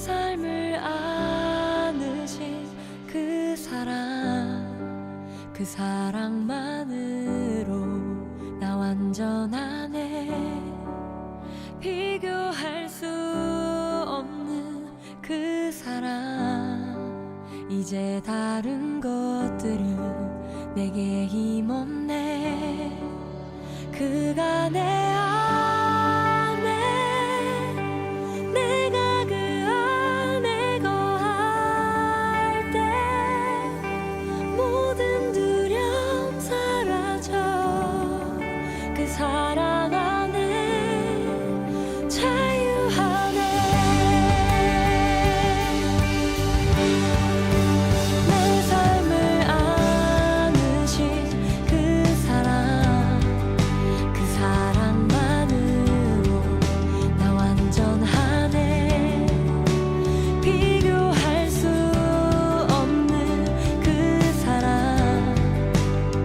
삶을 안으신 그 사랑만으로 나 완전하네. 비교할 수 없는 그 사랑, 이제 다른 것들은 내게 힘없네. 그가 내 안에, 내가 그 안에 거할 때 모든 두려움 사라져. 그 사랑 안에 자유하네. 내 삶을 안으신 그 사랑만으로 나 완전하네. 비교할 수 없는 그 사랑,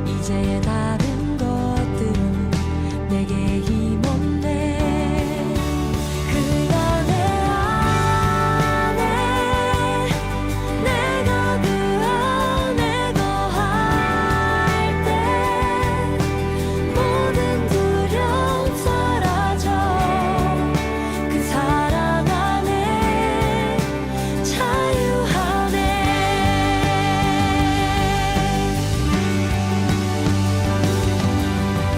이제 다른 것들은 내게 힘없네. 그가 내 안에, 내가 그 안에 거할 때 모든 두려움 사라져. 그 사랑 안에 자유하네.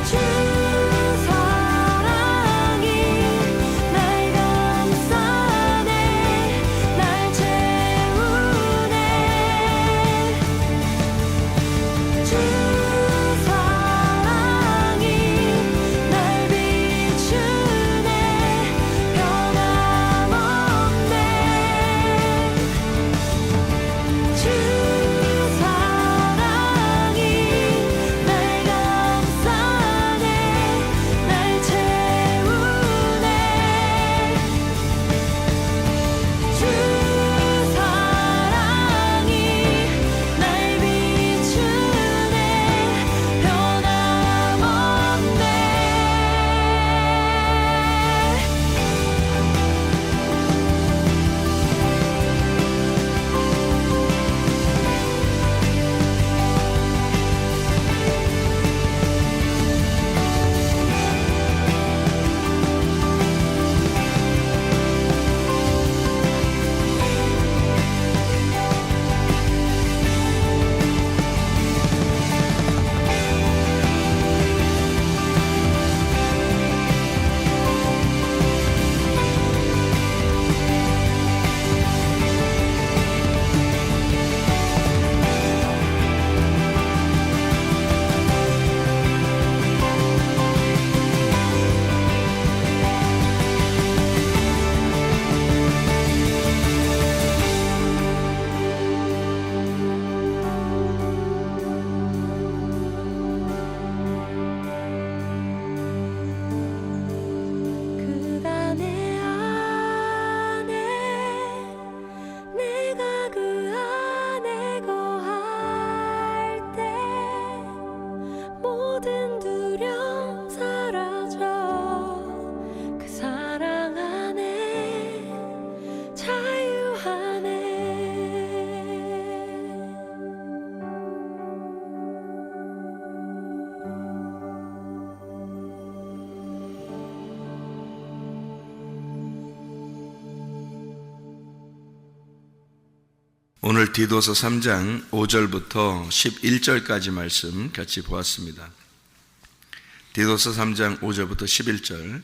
주 사랑이 날 감싸네. 날 채우네. 주 사랑이 날 비추네. 변함없네. 주 사랑이 날 감싸네. 날 채우네. 주 사랑이 날 비추네. 변함없네. 그가 내 안에, 내가 그 안에 거할 때 모든 두려움 사라져. 그 사랑 안에 자유하네. 오늘 디도서 3장 5절부터 11절까지 말씀 같이 보았습니다. 디도서 3장 5절부터 11절,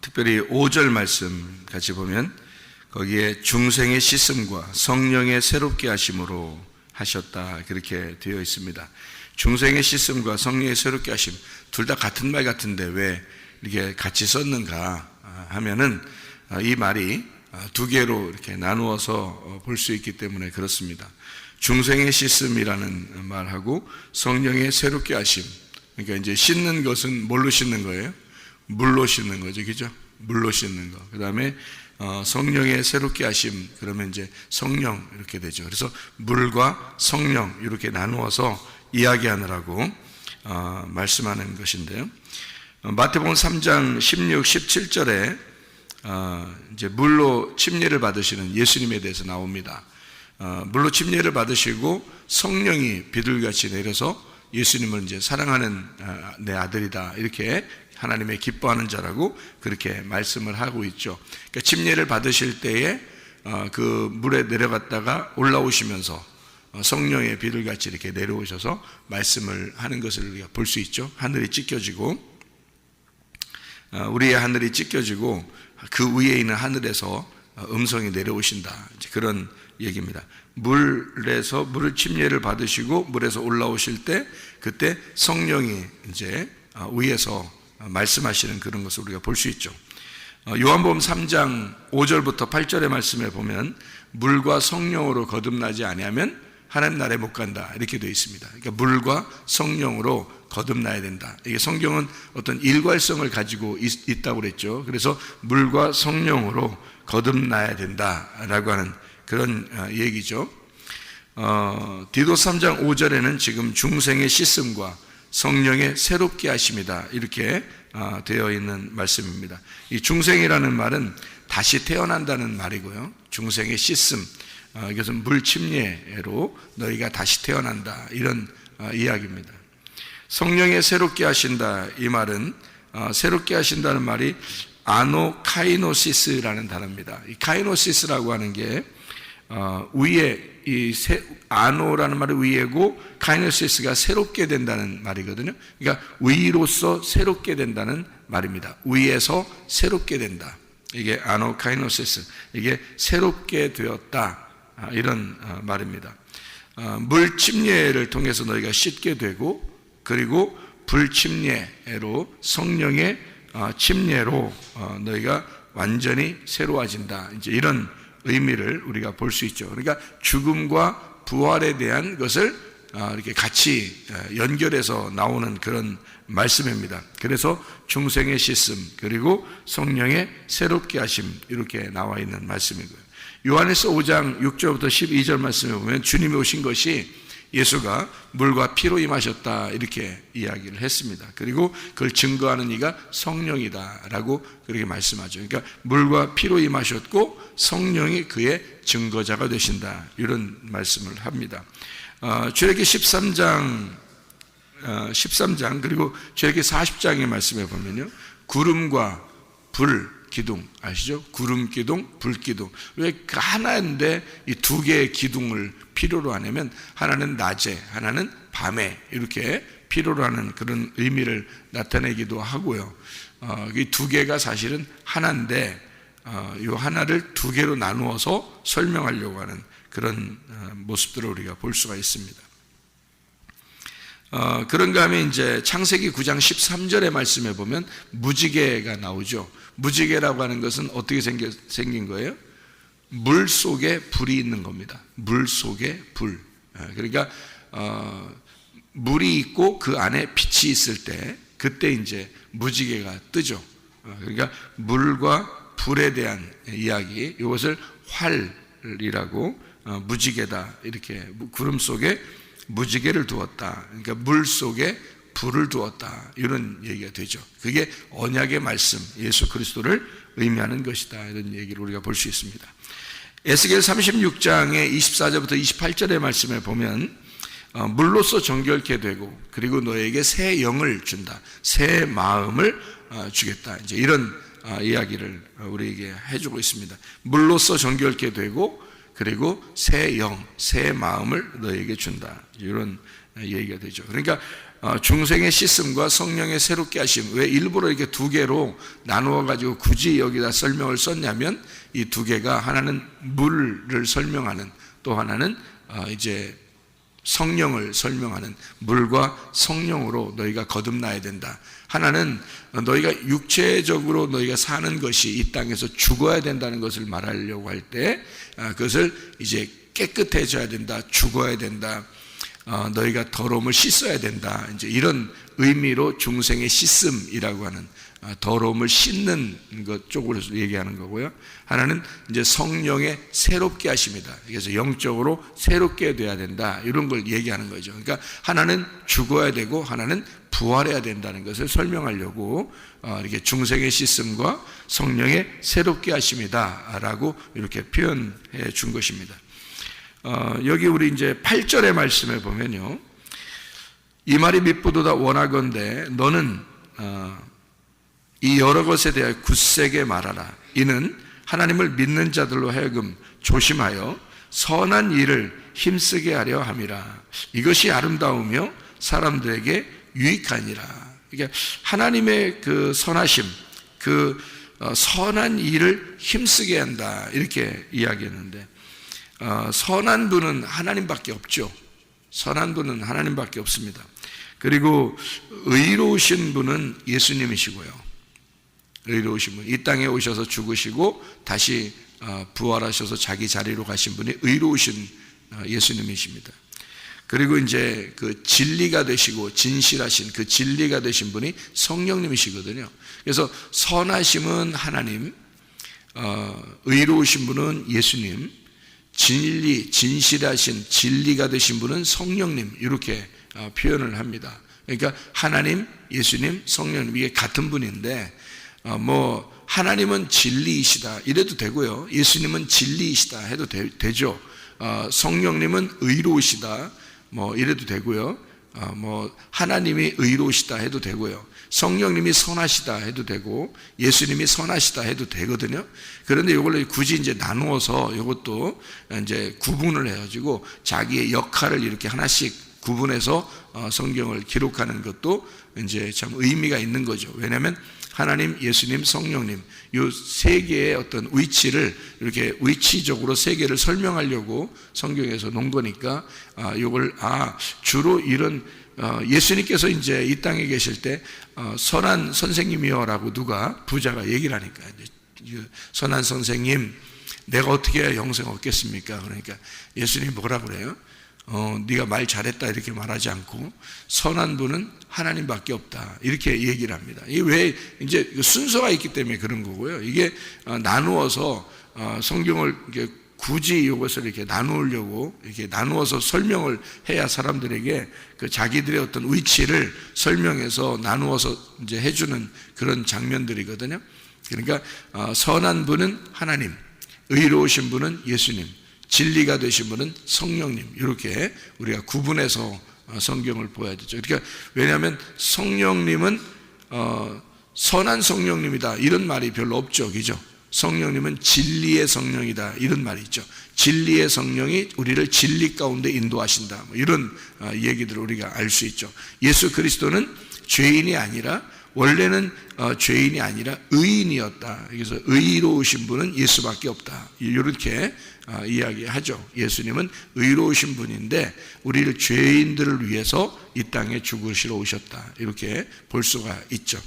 특별히 5절 말씀 같이 보면 거기에 중생의 씻음과 성령의 새롭게 하심으로 하셨다, 그렇게 되어 있습니다. 중생의 씻음과 성령의 새롭게 하심, 둘 다 같은 말 같은데 왜 이렇게 같이 썼는가 하면은 이 말이 두 개로 이렇게 나누어서 볼 수 있기 때문에 그렇습니다. 중생의 씻음이라는 말하고 성령의 새롭게 하심, 그러니까 이제 씻는 것은 뭘로 씻는 거예요? 물로 씻는 거죠, 그죠? 물로 씻는 거. 그 다음에 성령의 새롭게 하심, 그러면 이제 성령 이렇게 되죠. 그래서 물과 성령 이렇게 나누어서 이야기하느라고 말씀하는 것인데요. 마태복음 3장 16, 17절에 이제 물로 침례를 받으시는 예수님에 대해서 나옵니다. 물로 침례를 받으시고 성령이 비둘기같이 내려서 예수님을 이제 사랑하는 내 아들이다, 이렇게 하나님의 기뻐하는 자라고 그렇게 말씀을 하고 있죠. 그러니까 침례를 받으실 때에 그 물에 내려갔다가 올라오시면서 성령의 비둘기같이 이렇게 내려오셔서 말씀을 하는 것을 우리가 볼 수 있죠. 하늘이 찢겨지고, 우리의 하늘이 찢겨지고 그 위에 있는 하늘에서 음성이 내려오신다, 이제 그런 얘기입니다. 물에서 물을 침례를 받으시고 물에서 올라오실 때 그때 성령이 이제 위에서 말씀하시는 그런 것을 우리가 볼 수 있죠. 요한복음 3장 5절부터 8절의 말씀에 보면 물과 성령으로 거듭나지 아니하면 하나님 나라에 못 간다, 이렇게 되어 있습니다. 그러니까 물과 성령으로 거듭나야 된다. 이게 성경은 어떤 일괄성을 가지고 있다고 그랬죠. 그래서 물과 성령으로 거듭나야 된다라고 하는 그런 얘기죠. 디도스 3장 5절에는 지금 중생의 씻음과 성령의 새롭게 하심이다, 이렇게 되어 있는 말씀입니다. 이 중생이라는 말은 다시 태어난다는 말이고요. 중생의 씻음, 이것은 물 침례로 너희가 다시 태어난다, 이런 이야기입니다. 성령의 새롭게 하신다, 이 말은 새롭게 하신다는 말이 아노카이노시스라는 단어입니다. 이 카이노시스라고 하는 게 위에, 아노라는 말이 위에고 카이노시스가 새롭게 된다는 말이거든요. 그러니까 위로서 새롭게 된다는 말입니다. 위에서 새롭게 된다, 이게 아노카이노시스, 이게 새롭게 되었다, 이런 말입니다. 물 침례를 통해서 너희가 씻게 되고, 그리고 불 침례로, 성령의 침례로 너희가 완전히 새로워진다, 이제 이런 의미를 우리가 볼 수 있죠. 그러니까 죽음과 부활에 대한 것을 이렇게 같이 연결해서 나오는 그런 말씀입니다. 그래서 중생의 씻음, 그리고 성령의 새롭게 하심, 이렇게 나와 있는 말씀이고요. 요한에서 5장 6절부터 12절 말씀에 보면 주님이 오신 것이 예수가 물과 피로 임하셨다, 이렇게 이야기를 했습니다. 그리고 그걸 증거하는 이가 성령이다라고 그렇게 말씀하죠. 그러니까 물과 피로 임하셨고 성령이 그의 증거자가 되신다, 이런 말씀을 합니다. 출애굽기 13장 그리고 출애굽기 40장의 말씀에 보면요, 구름과 불 기둥 아시죠? 구름 기둥, 불 기둥. 왜 하나인데 이 두 개의 기둥을 필요로 하냐면 하나는 낮에, 하나는 밤에 이렇게 필요로 하는 그런 의미를 나타내기도 하고요. 이 두 개가 사실은 하나인데 이 하나를 두 개로 나누어서 설명하려고 하는 그런 모습들을 우리가 볼 수가 있습니다. 그런가 하면 이제 창세기 9장 13절의 말씀에 보면 무지개가 나오죠. 무지개라고 하는 것은 어떻게 생긴 거예요? 물 속에 불이 있는 겁니다. 물 속에 불. 그러니까 물이 있고 그 안에 빛이 있을 때 그때 이제 무지개가 뜨죠. 그러니까 물과 불에 대한 이야기, 이것을 활이라고, 무지개다, 이렇게 구름 속에 무지개를 두었다, 그러니까 물 속에 불을 두었다, 이런 얘기가 되죠. 그게 언약의 말씀, 예수 그리스도를 의미하는 것이다, 이런 얘기를 우리가 볼 수 있습니다. 에스겔 36장의 24절부터 28절의 말씀에 보면 물로서 정결케 되고, 그리고 너에게 새 영을 준다, 새 마음을 주겠다, 이제 이런 이야기를 우리에게 해주고 있습니다. 물로서 정결케 되고, 그리고 새 영, 새 마음을 너에게 준다, 이런 얘기가 되죠. 그러니까 중생의 씻음과 성령의 새롭게 하심, 왜 일부러 이렇게 두 개로 나누어 가지고 굳이 여기다 설명을 썼냐면, 이 두 개가 하나는 물을 설명하는, 또 하나는 이제 성령을 설명하는, 물과 성령으로 너희가 거듭나야 된다. 하나는 너희가 육체적으로 너희가 사는 것이 이 땅에서 죽어야 된다는 것을 말하려고 할 때, 그것을 이제 깨끗해져야 된다, 죽어야 된다, 너희가 더러움을 씻어야 된다, 이제 이런 의미로 중생의 씻음이라고 하는, 더러움을 씻는 것 쪽으로 얘기하는 거고요. 하나는 이제 성령의 새롭게 하심이다. 그래서 영적으로 새롭게 돼야 된다, 이런 걸 얘기하는 거죠. 그러니까 하나는 죽어야 되고 하나는 부활해야 된다는 것을 설명하려고 이렇게 중생의 씻음과 성령의 새롭게 하심이다라고 이렇게 표현해 준 것입니다. 여기 우리 이제 8절의 말씀에 보면요, 이 말이 밉보도다 원하건대 너는 이 여러 것에 대하여 굳세게 말하라. 이는 하나님을 믿는 자들로 하여금 조심하여 선한 일을 힘쓰게 하려 함이라. 이것이 아름다우며 사람들에게 유익하니라. 그러니까 하나님의 그 선하심, 그 선한 일을 힘쓰게 한다, 이렇게 이야기했는데, 선한 분은 하나님밖에 없죠. 선한 분은 하나님밖에 없습니다. 그리고 의로우신 분은 예수님이시고요. 의로우신 분, 이 땅에 오셔서 죽으시고 다시 부활하셔서 자기 자리로 가신 분이 의로우신 예수님이십니다. 그리고 이제 그 진리가 되시고 진실하신 그 진리가 되신 분이 성령님이시거든요. 그래서 선하심은 하나님, 의로우신 분은 예수님, 진리, 진실하신 진리가 되신 분은 성령님, 이렇게 표현을 합니다. 그러니까 하나님, 예수님, 성령님, 이게 같은 분인데, 하나님은 진리이시다 이래도 되고요, 예수님은 진리이시다 해도 되죠. 성령님은 의로우시다 이래도 되고요, 하나님이 의로우시다 해도 되고요, 성령님이 선하시다 해도 되고, 예수님이 선하시다 해도 되거든요. 그런데 이걸 굳이 이제 나누어서 이것도 이제 구분을 해가지고 자기의 역할을 이렇게 하나씩 구분해서 성경을 기록하는 것도 이제 참 의미가 있는 거죠. 왜냐하면 하나님, 예수님, 성령님, 이 세 개의 어떤 위치를 이렇게 위치적으로 세 개를 설명하려고 성경에서 놓은 거니까, 이걸 주로 이런 예수님께서 이제 이 땅에 계실 때 선한 선생님이여라고 누가 부자가 얘기를 하니까, 선한 선생님, 내가 어떻게 해야 영생 얻겠습니까? 그러니까 예수님이 뭐라 그래요? 네가 말 잘했다 이렇게 말하지 않고 선한 분은 하나님밖에 없다 이렇게 얘기를 합니다. 이게 왜 이제 순서가 있기 때문에 그런 거고요. 이게 나누어서 성경을 이렇게 굳이 이것을 이렇게 나누려고 이렇게 나누어서 설명을 해야 사람들에게 그 자기들의 어떤 위치를 설명해서 나누어서 이제 해주는 그런 장면들이거든요. 그러니까 선한 분은 하나님, 의로우신 분은 예수님, 진리가 되신 분은 성령님, 이렇게 우리가 구분해서 성경을 보아야 되죠. 그러니까 왜냐하면 성령님은 선한 성령님이다 이런 말이 별로 없죠, 그죠? 성령님은 진리의 성령이다 이런 말이 있죠. 진리의 성령이 우리를 진리 가운데 인도하신다, 이런 얘기들을 우리가 알 수 있죠. 예수 그리스도는 죄인이 아니라, 원래는 죄인이 아니라 의인이었다. 그래서 의로우신 분은 예수밖에 없다, 이렇게 이야기하죠. 예수님은 의로우신 분인데 우리를 죄인들을 위해서 이 땅에 죽으시러 오셨다, 이렇게 볼 수가 있죠.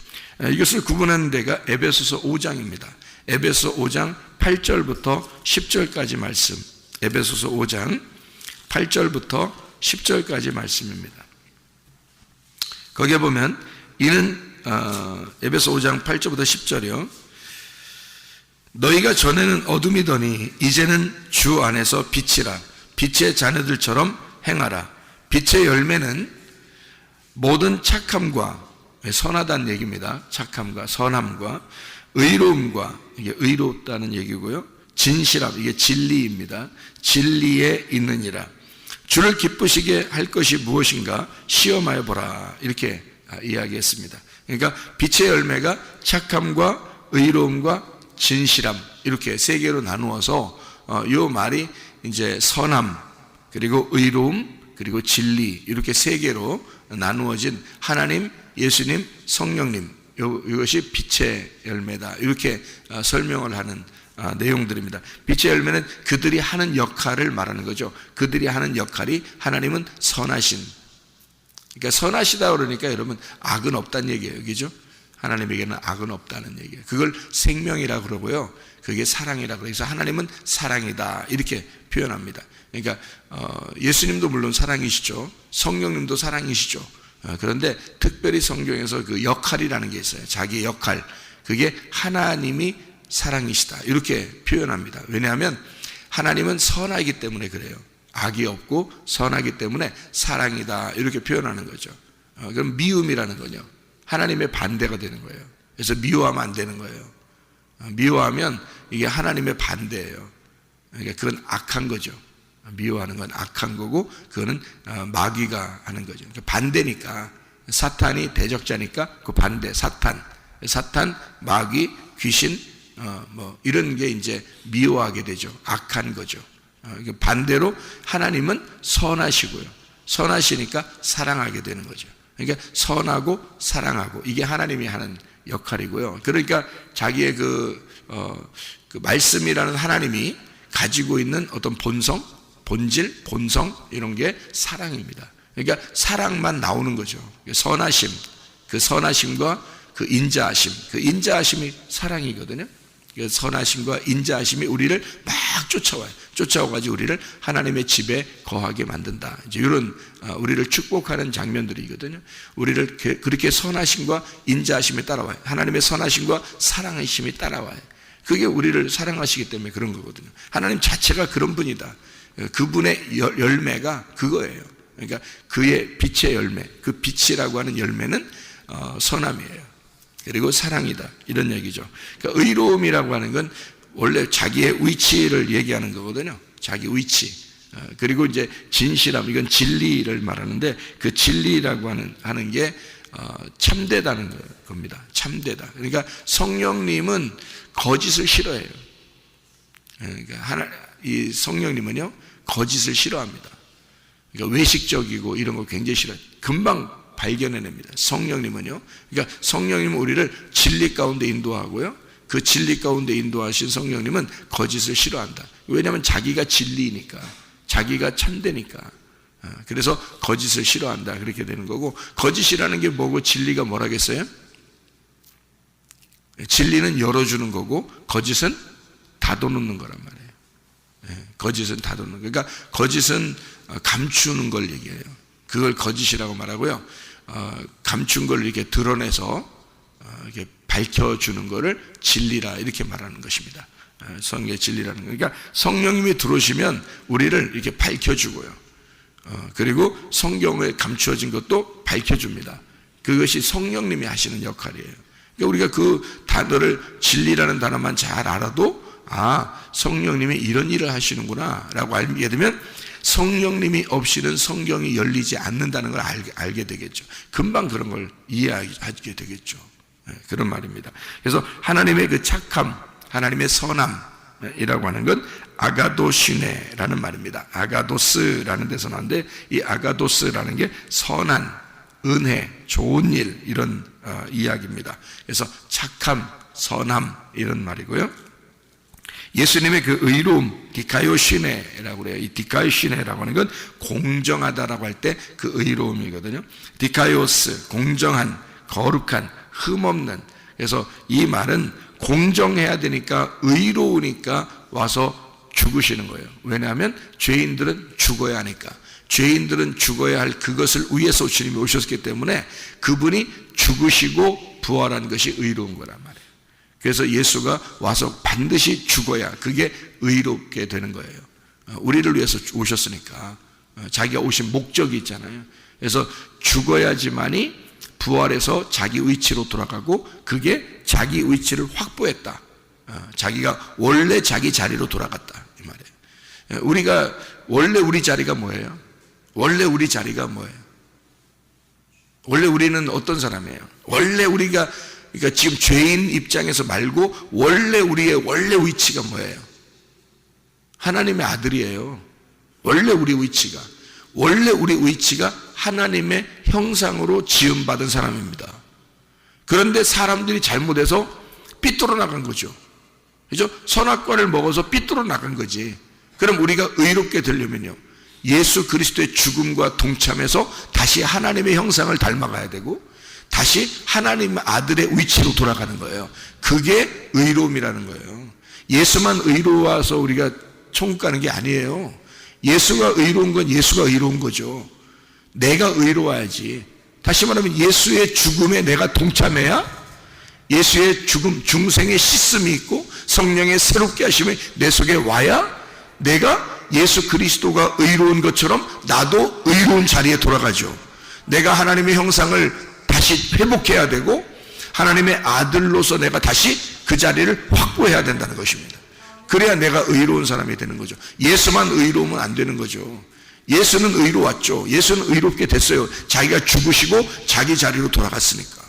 이것을 구분하는 데가 에베소서 5장입니다. 에베소 5장 8절부터 10절까지 말씀, 에베소서 5장 8절부터 10절까지 말씀입니다. 거기에 보면 이는 에베소 5장 8절부터 10절이요. 너희가 전에는 어둠이더니 이제는 주 안에서 빛이라. 빛의 자녀들처럼 행하라. 빛의 열매는 모든 착함과, 선하다는 얘기입니다. 착함과 선함과 의로움과, 이게 의롭다는 얘기고요, 진실함, 이게 진리입니다. 진리에 있느니라. 주를 기쁘시게 할 것이 무엇인가 시험하여 보라, 이렇게 이야기했습니다. 그러니까 빛의 열매가 착함과 의로움과 진실함, 이렇게 세 개로 나누어서 이 말이 이제 선함, 그리고 의로움, 그리고 진리, 이렇게 세 개로 나누어진 하나님, 예수님, 성령님, 이것이 빛의 열매다, 이렇게 설명을 하는 내용들입니다. 빛의 열매는 그들이 하는 역할을 말하는 거죠. 그들이 하는 역할이, 하나님은 선하신, 그러니까 선하시다 그러니까 여러분 악은 없다는 얘기예요, 그죠? 하나님에게는 악은 없다는 얘기예요. 그걸 생명이라 그러고요, 그게 사랑이라 그래서 하나님은 사랑이다 이렇게 표현합니다. 그러니까 예수님도 물론 사랑이시죠, 성령님도 사랑이시죠. 그런데 특별히 성경에서 그 역할이라는 게 있어요. 자기의 역할, 그게 하나님이 사랑이시다 이렇게 표현합니다. 왜냐하면 하나님은 선하기 때문에 그래요. 악이 없고 선하기 때문에 사랑이다 이렇게 표현하는 거죠. 그럼 미움이라는 거요. 하나님의 반대가 되는 거예요. 그래서 미워하면 안 되는 거예요. 미워하면 이게 하나님의 반대예요. 그러니까 그건 악한 거죠. 미워하는 건 악한 거고, 그거는 마귀가 하는 거죠. 그러니까 반대니까, 사탄이 대적자니까 그 반대, 사탄, 마귀, 귀신, 뭐 이런 게 이제 미워하게 되죠. 악한 거죠. 반대로 하나님은 선하시고요. 선하시니까 사랑하게 되는 거죠. 그러니까 선하고 사랑하고, 이게 하나님이 하는 역할이고요. 그러니까 자기의 그 말씀이라는 하나님이 가지고 있는 어떤 본성, 본질, 본성, 이런 게 사랑입니다. 그러니까 사랑만 나오는 거죠. 선하심, 그 선하심과 그 인자하심, 그 인자하심이 사랑이거든요. 그 선하심과 인자하심이 우리를 막 쫓아와가지고 우리를 하나님의 집에 거하게 만든다. 이제 이런 우리를 축복하는 장면들이거든요. 우리를 그렇게 선하심과 인자하심이 따라와요. 하나님의 선하심과 사랑하심이 따라와요. 그게 우리를 사랑하시기 때문에 그런 거거든요. 하나님 자체가 그런 분이다. 그분의 열매가 그거예요. 그러니까 그의 빛의 열매, 그 빛이라고 하는 열매는 선함이에요. 그리고 사랑이다, 이런 얘기죠. 그러니까 의로움이라고 하는 건 원래 자기의 위치를 얘기하는 거거든요. 자기 위치. 그리고 이제 진실함, 이건 진리를 말하는데, 그 진리라고 하는 게 참되다는 겁니다. 참되다. 그러니까 성령님은 거짓을 싫어해요. 그러니까 이 성령님은요, 거짓을 싫어합니다. 그러니까 외식적이고 이런 거 굉장히 싫어해요. 금방 발견해냅니다. 성령님은요. 그러니까 성령님은 우리를 진리 가운데 인도하고요. 그 진리 가운데 인도하신 성령님은 거짓을 싫어한다. 왜냐하면 자기가 진리니까, 자기가 참되니까. 그래서 거짓을 싫어한다, 그렇게 되는 거고, 거짓이라는 게 뭐고 진리가 뭐라겠어요? 진리는 열어주는 거고, 거짓은 닫아놓는 거란 말이에요. 거짓은 닫아놓는 거. 그러니까 거짓은 감추는 걸 얘기해요. 그걸 거짓이라고 말하고요. 감춘 걸 이렇게 드러내서 이렇게 밝혀주는 거를 진리라, 이렇게 말하는 것입니다. 성령의 진리라는 거. 그러니까 성령님이 들어오시면 우리를 이렇게 밝혀주고요. 그리고 성경에 감추어진 것도 밝혀줍니다. 그것이 성령님이 하시는 역할이에요. 그러니까 우리가 그 단어를, 진리라는 단어만 잘 알아도, 성령님이 이런 일을 하시는구나 라고 알게 되면 성령님이 없이는 성경이 열리지 않는다는 걸 알게 되겠죠. 금방 그런 걸 이해하게 되겠죠. 그런 말입니다. 그래서 하나님의 그 착함, 하나님의 선함이라고 하는 건 아가도시네라는 말입니다. 아가도스라는 데서 나왔는데, 이 아가도스라는 게 선한, 은혜, 좋은 일, 이런 이야기입니다. 그래서 착함, 선함, 이런 말이고요. 예수님의 그 의로움, 디카요시네라고 그래요. 이 디카요시네라고 하는 건 공정하다라고 할 때 그 의로움이거든요. 디카요스, 공정한, 거룩한, 흠없는. 그래서 이 말은 공정해야 되니까, 의로우니까 와서 죽으시는 거예요. 왜냐하면 죄인들은 죽어야 하니까. 죄인들은 죽어야 할 그것을 위해서 주님이 오셨기 때문에 그분이 죽으시고 부활한 것이 의로운 거란 말이에요. 그래서 예수가 와서 반드시 죽어야 그게 의롭게 되는 거예요. 우리를 위해서 오셨으니까. 자기가 오신 목적이 있잖아요. 그래서 죽어야지만이 부활해서 자기 위치로 돌아가고, 그게 자기 위치를 확보했다. 자기가 원래 자기 자리로 돌아갔다, 이 말이에요. 우리가 원래 우리 자리가 뭐예요? 원래 우리 자리가 뭐예요? 원래 우리는 어떤 사람이에요? 원래 우리가, 그러니까 지금 죄인 입장에서 말고 원래 우리의 원래 위치가 뭐예요? 하나님의 아들이에요. 원래 우리 위치가 하나님의 형상으로 지음받은 사람입니다. 그런데 사람들이 잘못해서 삐뚤어 나간 거죠. 그죠? 선악과를 먹어서 삐뚤어 나간 거지. 그럼 우리가 의롭게 되려면요, 예수 그리스도의 죽음과 동참해서 다시 하나님의 형상을 닮아가야 되고, 다시 하나님의 아들의 위치로 돌아가는 거예요. 그게 의로움이라는 거예요. 예수만 의로워서 우리가 천국 가는 게 아니에요. 예수가 의로운 건 예수가 의로운 거죠. 내가 의로워야지. 다시 말하면 예수의 죽음에 내가 동참해야, 예수의 죽음, 중생의 씻음이 있고 성령의 새롭게 하심이 내 속에 와야, 내가 예수 그리스도가 의로운 것처럼 나도 의로운 자리에 돌아가죠. 내가 하나님의 형상을 다시 회복해야 되고 하나님의 아들로서 내가 다시 그 자리를 확보해야 된다는 것입니다. 그래야 내가 의로운 사람이 되는 거죠. 예수만 의로우면 안 되는 거죠. 예수는 의로웠죠. 예수는 의롭게 됐어요. 자기가 죽으시고 자기 자리로 돌아갔으니까.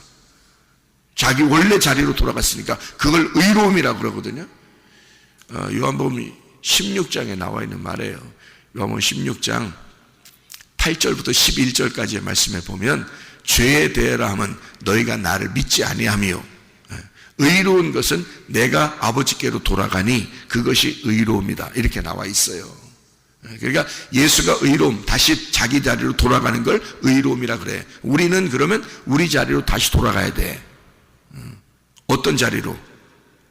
자기 원래 자리로 돌아갔으니까 그걸 의로움이라고 그러거든요. 요한복음 16장에 나와 있는 말이에요. 요한복음 16장 8절부터 11절까지의 말씀에 보면 죄에 대하라 하면 너희가 나를 믿지 아니하며 의로운 것은 내가 아버지께로 돌아가니 그것이 의로움이다. 이렇게 나와 있어요. 그러니까 예수가 의로움, 다시 자기 자리로 돌아가는 걸 의로움이라 그래. 우리는 그러면 우리 자리로 다시 돌아가야 돼. 어떤 자리로?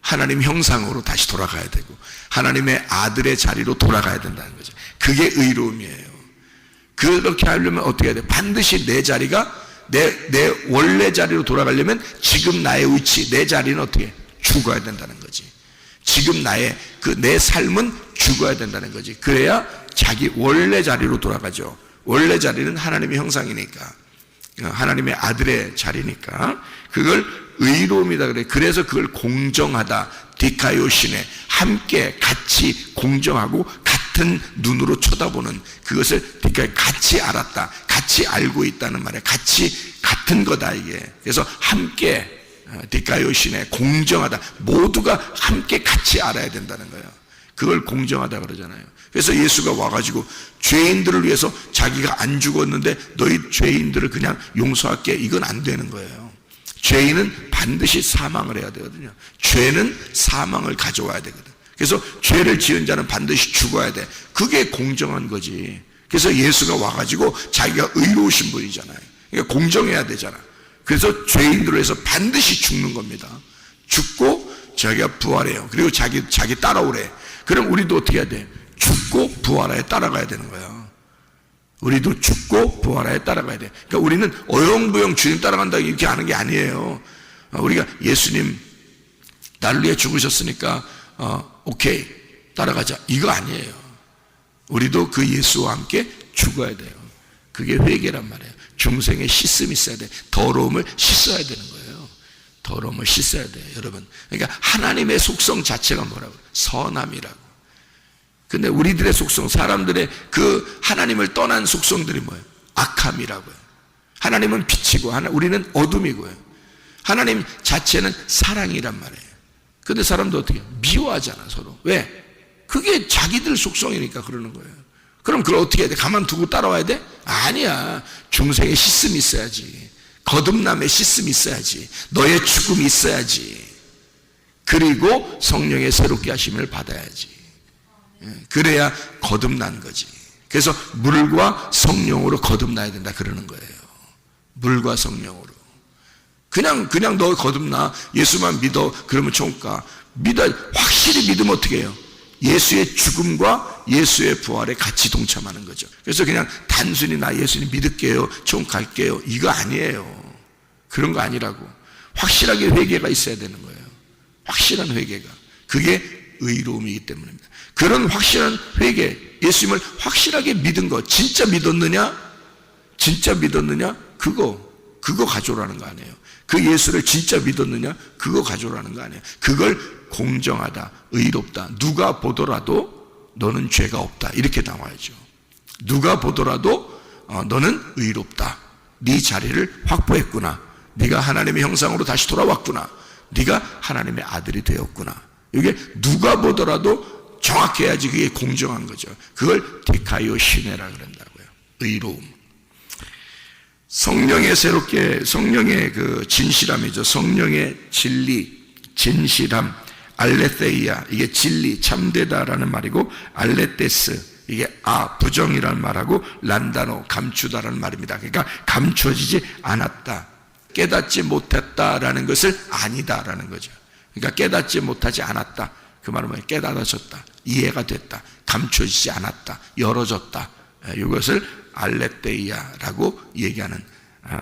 하나님 형상으로 다시 돌아가야 되고 하나님의 아들의 자리로 돌아가야 된다는 거죠. 그게 의로움이에요. 그렇게 하려면 어떻게 해야 돼? 반드시 내 자리가 내 원래 자리로 돌아가려면 지금 나의 위치, 내 자리는 어떻게? 죽어야 된다는 거지. 지금 나의 내 삶은 죽어야 된다는 거지. 그래야 자기 원래 자리로 돌아가죠. 원래 자리는 하나님의 형상이니까, 하나님의 아들의 자리니까 그걸 의로움이다 그래. 그래서 그걸 공정하다, 디카요시네, 함께 같이 공정하고 같은 눈으로 쳐다보는 그것을 같이 알았다, 같이 알고 있다는 말이야. 같이 같은 거다 이게. 그래서 함께 디카요시네, 공정하다, 모두가 함께 같이 알아야 된다는 거야. 그걸 공정하다 그러잖아요. 그래서 예수가 와가지고 죄인들을 위해서 자기가 안 죽었는데 너희 죄인들을 그냥 용서할게, 이건 안 되는 거예요. 죄인은 반드시 사망을 해야 되거든요. 죄는 사망을 가져와야 되거든. 그래서 죄를 지은 자는 반드시 죽어야 돼. 그게 공정한 거지. 그래서 예수가 와가지고 자기가 의로우신 분이잖아요. 그러니까 공정해야 되잖아. 그래서 죄인들을 위해서 반드시 죽는 겁니다. 죽고 자기가 부활해요. 그리고 자기 따라오래. 그럼 우리도 어떻게 해야 돼? 죽고 부활하에 따라가야 되는 거야. 우리도 죽고 부활하에 따라가야 돼. 그러니까 우리는 어영부영 주님 따라간다 이렇게 하는 게 아니에요. 우리가 예수님 나를 위해 죽으셨으니까 오케이 따라가자, 이거 아니에요. 우리도 그 예수와 함께 죽어야 돼요. 그게 회개란 말이에요. 중생의 씻음이 있어야 돼. 더러움을 씻어야 되는 거예요. 더러움을 씻어야 돼요, 여러분. 그러니까 하나님의 속성 자체가 뭐라고? 선함이라고. 근데 우리들의 속성, 사람들의 그 하나님을 떠난 속성들이 뭐예요? 악함이라고요. 하나님은 빛이고 우리는 어둠이고요. 하나님 자체는 사랑이란 말이에요. 근데 사람도 어떻게 미워하잖아 서로. 왜? 그게 자기들 속성이니까 그러는 거예요. 그럼 그걸 어떻게 해야 돼? 가만두고 따라와야 돼? 아니야. 중생의 씻음이 있어야지. 거듭남의 씻음이 있어야지. 너의 죽음이 있어야지. 그리고 성령의 새롭게 하심을 받아야지. 그래야 거듭난 거지. 그래서 물과 성령으로 거듭나야 된다 그러는 거예요. 물과 성령으로. 그냥 너 거듭나, 예수만 믿어, 그러면 좋을까? 확실히 믿으면 어떻게 해요? 예수의 죽음과 예수의 부활에 같이 동참하는 거죠. 그래서 그냥 단순히 나 예수님 믿을게요, 좀 갈게요, 이거 아니에요. 그런 거 아니라고. 확실하게 회개가 있어야 되는 거예요. 확실한 회개가. 그게 의로움이기 때문입니다. 그런 확실한 회개, 예수님을 확실하게 믿은 거, 진짜 믿었느냐? 진짜 믿었느냐? 그거 가져오라는 거 아니에요. 그 예수를 진짜 믿었느냐? 그거 가져오라는 거 아니에요. 그걸 공정하다, 의롭다, 누가 보더라도 너는 죄가 없다, 이렇게 나와야죠. 누가 보더라도 너는 의롭다, 네 자리를 확보했구나, 네가 하나님의 형상으로 다시 돌아왔구나, 네가 하나님의 아들이 되었구나. 이게 누가 보더라도 정확해야지 그게 공정한 거죠. 그걸 디카이오 시네라 그런다고요. 의로움. 성령의 그 진실함이죠. 성령의 진리, 진실함, 알레테이아, 이게 진리, 참되다라는 말이고, 알레테스, 이게 부정이라는 말하고, 란다노, 감추다라는 말입니다. 그러니까 감춰지지 않았다, 깨닫지 못했다라는 것을 아니다라는 거죠. 그러니까 깨닫지 못하지 않았다, 그 말은 뭐예요? 깨달아졌다, 이해가 됐다, 감춰지지 않았다, 열어졌다. 이것을 알레테이아라고 얘기하는,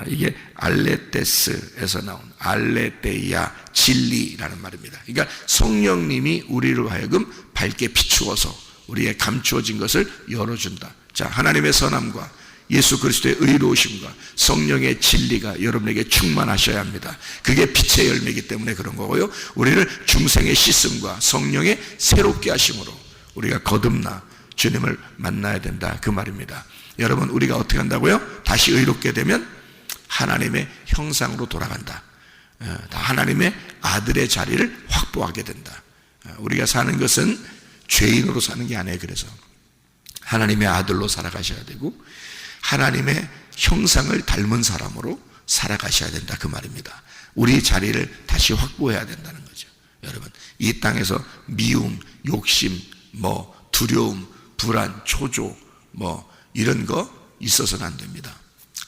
이게 알레테스에서 나온 알레테이아, 진리라는 말입니다. 그러니까 성령님이 우리를 하여금 밝게 비추어서 우리의 감추어진 것을 열어준다. 자, 하나님의 선함과 예수 그리스도의 의로우심과 성령의 진리가 여러분에게 충만하셔야 합니다. 그게 빛의 열매이기 때문에 그런 거고요. 우리를 중생의 씻음과 성령의 새롭게 하심으로 우리가 거듭나 주님을 만나야 된다, 그 말입니다. 여러분, 우리가 어떻게 한다고요? 다시 의롭게 되면 하나님의 형상으로 돌아간다. 하나님의 아들의 자리를 확보하게 된다. 우리가 사는 것은 죄인으로 사는 게 아니에요. 그래서 하나님의 아들로 살아가셔야 되고 하나님의 형상을 닮은 사람으로 살아가셔야 된다, 그 말입니다. 우리 자리를 다시 확보해야 된다는 거죠. 여러분, 이 땅에서 미움, 욕심, 두려움, 불안, 초조 이런 거 있어서는 안 됩니다.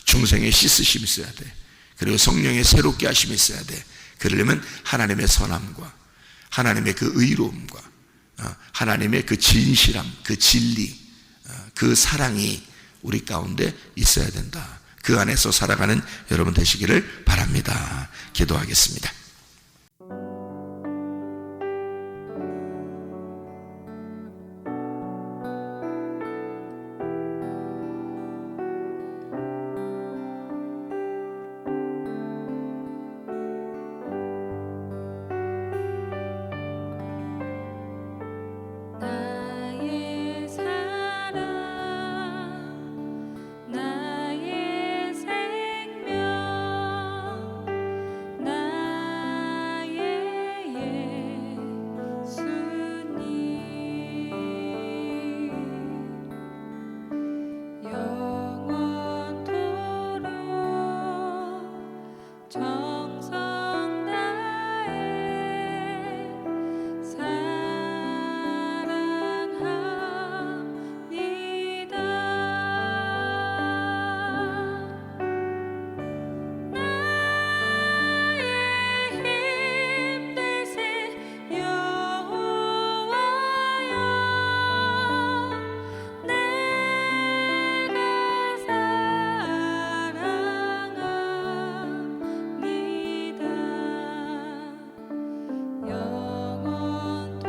중생의 씻으심이 있어야 돼. 그리고 성령의 새롭게 하심이 있어야 돼. 그러려면 하나님의 선함과 하나님의 그 의로움과 하나님의 그 진실함, 그 진리, 그 사랑이 우리 가운데 있어야 된다. 그 안에서 살아가는 여러분 되시기를 바랍니다. 기도하겠습니다. 나의 사랑 나의 생명 나의 예수님 영원토록 정성 다해 영원토록